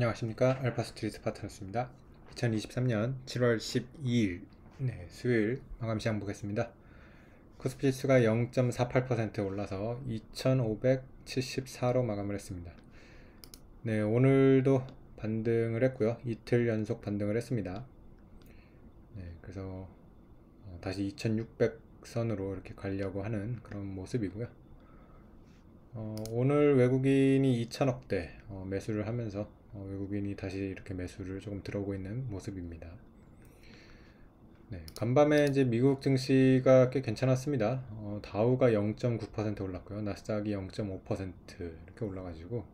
안녕하십니까. 알파스트리트 파트너스입니다. 2023년 7월 12일 수요일 마감 시장 보겠습니다. 코스피 지수가 0.48% 올라서 2574로 마감을 했습니다. 네, 오늘도 반등을 했고요. 이틀 연속 반등을 했습니다. 네, 그래서 다시 2600선으로 이렇게 가려고 하는 그런 모습이고요. 오늘 외국인이 2천억대 매수를 하면서 외국인이 다시 이렇게 매수를 조금 들어오고 있는 모습입니다. 네, 간밤에 이제 미국 증시가 꽤 괜찮았습니다. 다우가 0.9% 올랐고요. 나스닥이 0.5% 이렇게 올라가지고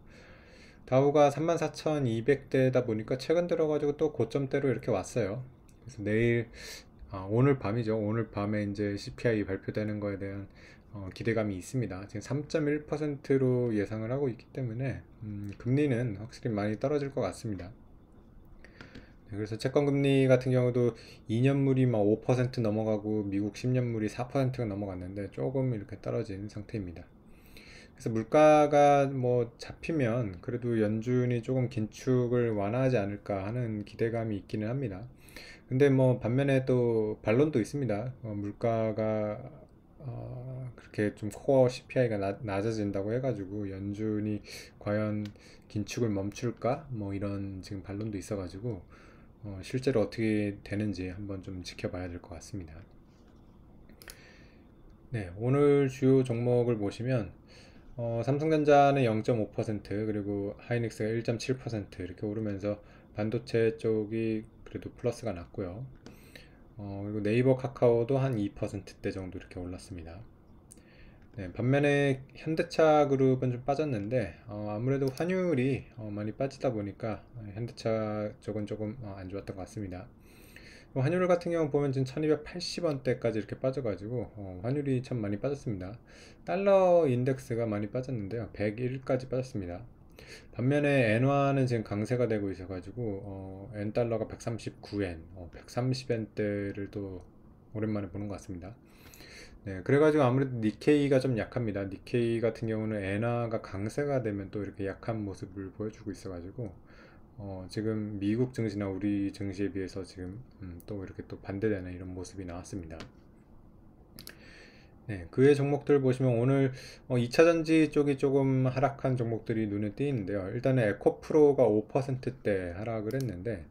다우가 34,200대다 보니까 최근 들어가지고 또 고점대로 이렇게 왔어요. 그래서 오늘 밤이죠. 오늘 밤에 이제 CPI 발표되는 거에 대한 기대감이 있습니다. 지금 3.1%로 예상을 하고 있기 때문에 금리는 확실히 많이 떨어질 것 같습니다. 네, 그래서 채권금리 같은 경우도 2년물이 막 5% 넘어가고 미국 10년물이 4%가 넘어갔는데 조금 이렇게 떨어진 상태입니다. 그래서 물가가 뭐 잡히면 그래도 연준이 조금 긴축을 완화하지 않을까 하는 기대감이 있기는 합니다. 근데 뭐 반면에 또 반론도 있습니다. 물가가 그렇게 좀 코어 CPI가 낮아진다고 해가지고 연준이 과연 긴축을 멈출까? 뭐 이런 지금 반론도 있어가지고 실제로 어떻게 되는지 한번 좀 지켜봐야 될 것 같습니다. 네, 오늘 주요 종목을 보시면 삼성전자는 0.5% 그리고 하이닉스가 1.7% 이렇게 오르면서 반도체 쪽이 그래도 플러스가 났고요. 그리고 네이버 카카오도 한 2%대 정도 이렇게 올랐습니다. 네, 반면에 현대차 그룹은 좀 빠졌는데 아무래도 환율이 많이 빠지다 보니까 현대차 쪽은 조금 안 좋았던 것 같습니다. 환율 같은 경우 보면 지금 1280원대까지 이렇게 빠져가지고 환율이 참 많이 빠졌습니다. 달러 인덱스가 많이 빠졌는데요. 101까지 빠졌습니다. 반면에 엔화는 지금 강세가 되고 있어가지고 엔달러가 139엔, 130엔대를 또 오랜만에 보는 것 같습니다. 네, 그래가지고 아무래도 니케이가 좀 약합니다. 니케이 같은 경우는 엔화가 강세가 되면 또 이렇게 약한 모습을 보여주고 있어가지고 지금 미국 증시나 우리 증시에 비해서 지금 또 이렇게 또 반대되는 이런 모습이 나왔습니다. 네, 그 외 종목들 보시면 오늘 2차전지 쪽이 조금 하락한 종목들이 눈에 띄는데요. 일단은 에코프로가 5%대 하락을 했는데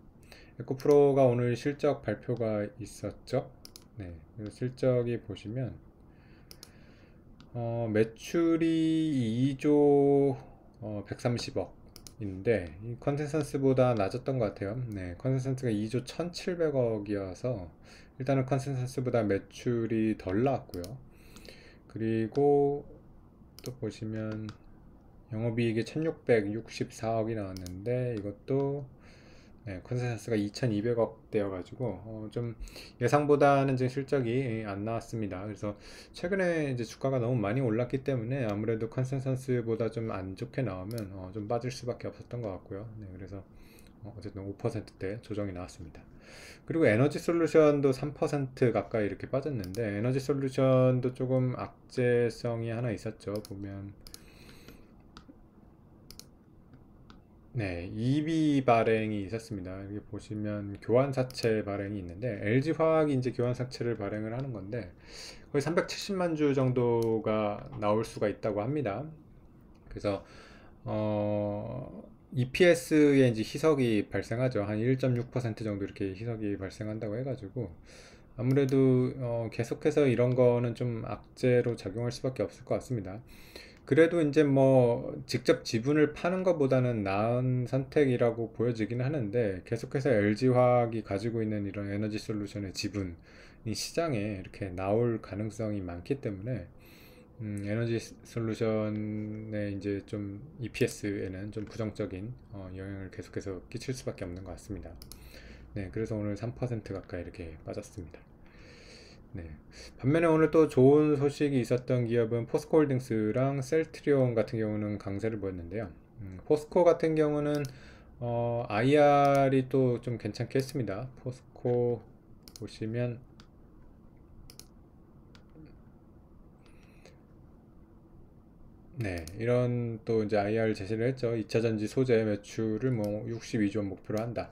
에코프로가 오늘 실적 발표가 있었죠. 네, 실적이 보시면 매출이 2조 130억인데 이 컨센서스보다 낮았던 것 같아요. 네, 컨센서스가 2조 1700억이어서 일단은 컨센서스보다 매출이 덜 나왔고요. 그리고 또 보시면 영업이익이 1664억이 나왔는데 이것도 컨센서스가 2200억 되어가지고 좀 예상보다는 지금 실적이 안 나왔습니다. 그래서 최근에 이제 주가가 너무 많이 올랐기 때문에 아무래도 컨센서스보다 좀 안 좋게 나오면 좀 빠질 수밖에 없었던 것 같고요. 네, 그래서 어쨌든 5%대 조정이 나왔습니다. 그리고 에너지 솔루션도 3% 가까이 이렇게 빠졌는데 에너지 솔루션도 조금 악재성이 하나 있었죠. 보면 네, EB 발행이 있었습니다. 여기 보시면 교환사채 발행이 있는데 LG화학이 이제 교환사채를 발행을 하는 건데 거의 370만 주 정도가 나올 수가 있다고 합니다. 그래서 EPS에 이제 희석이 발생하죠. 한 1.6% 정도 이렇게 희석이 발생한다고 해가지고 아무래도 계속해서 이런 거는 좀 악재로 작용할 수밖에 없을 것 같습니다. 그래도 이제 뭐 직접 지분을 파는 것보다는 나은 선택이라고 보여지긴 하는데 계속해서 LG화학이 가지고 있는 이런 에너지 솔루션의 지분이 시장에 이렇게 나올 가능성이 많기 때문에 에너지 솔루션의 이제 좀 EPS에는 좀 부정적인 영향을 계속해서 끼칠 수밖에 없는 것 같습니다. 네, 그래서 오늘 3% 가까이 이렇게 빠졌습니다. 네. 반면에 오늘 또 좋은 소식이 있었던 기업은 포스코홀딩스랑 셀트리온 같은 경우는 강세를 보였는데요. 포스코 같은 경우는 IR이 또 좀 괜찮게 했습니다. 포스코 보시면 네, 이런 또 이제 IR 제시를 했죠. 2차전지 소재 매출을 뭐 62조 원 목표로 한다.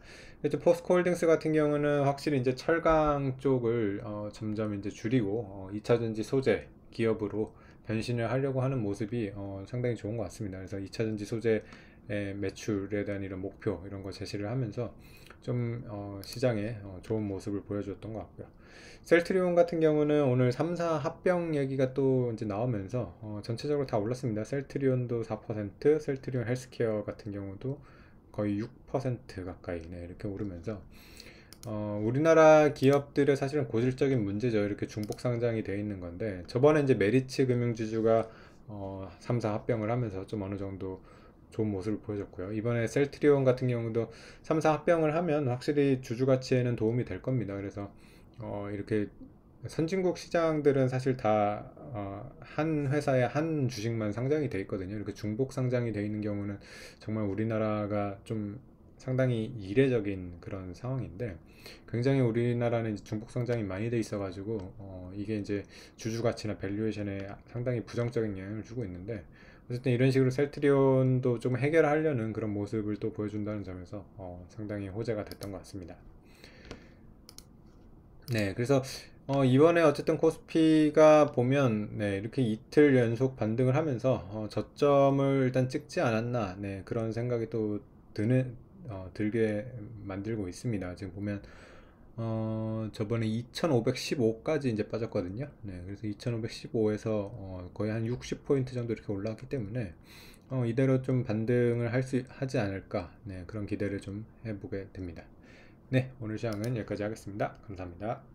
또 포스코홀딩스 같은 경우는 확실히 이제 철강 쪽을 점점 이제 줄이고 2차전지 소재 기업으로 변신을 하려고 하는 모습이 상당히 좋은 것 같습니다. 그래서 2차전지 소재의 매출에 대한 이런 목표 이런 거 제시를 하면서 좀 시장에 좋은 모습을 보여줬던 것 같고요. 셀트리온 같은 경우는 오늘 3사 합병 얘기가 또 이제 나오면서 전체적으로 다 올랐습니다. 셀트리온도 4%, 셀트리온 헬스케어 같은 경우도 거의 6% 가까이 이렇게 오르면서 우리나라 기업들의 사실은 고질적인 문제죠. 이렇게 중복 상장이 되어 있는 건데 저번에 이제 메리츠 금융지주가 3사 합병을 하면서 좀 어느 정도 좋은 모습을 보여줬고요. 이번에 셀트리온 같은 경우도 3사 합병을 하면 확실히 주주 가치에는 도움이 될 겁니다. 그래서 이렇게 선진국 시장들은 사실 다 한 회사에 한 주식만 상장이 돼 있거든요. 이렇게 중복 상장이 돼 있는 경우는 정말 우리나라가 좀 상당히 이례적인 그런 상황인데 굉장히 우리나라는 이제 중복 상장이 많이 돼 있어 가지고 이게 이제 주주 가치나 밸류에이션에 상당히 부정적인 영향을 주고 있는데 어쨌든 이런 식으로 셀트리온도 좀 해결하려는 그런 모습을 또 보여준다는 점에서 상당히 호재가 됐던 것 같습니다. 네, 그래서 이번에 어쨌든 코스피가 보면 네, 이렇게 이틀 연속 반등을 하면서 저점을 일단 찍지 않았나 네, 그런 생각이 또 들게 만들고 있습니다. 지금 보면 저번에 2515까지 이제 빠졌거든요. 네, 그래서 2515에서 거의 한 60포인트 정도 이렇게 올라왔기 때문에 이대로 좀 반등을 하지 않을까 네, 그런 기대를 좀 해보게 됩니다. 네, 오늘 시황은 여기까지 하겠습니다. 감사합니다.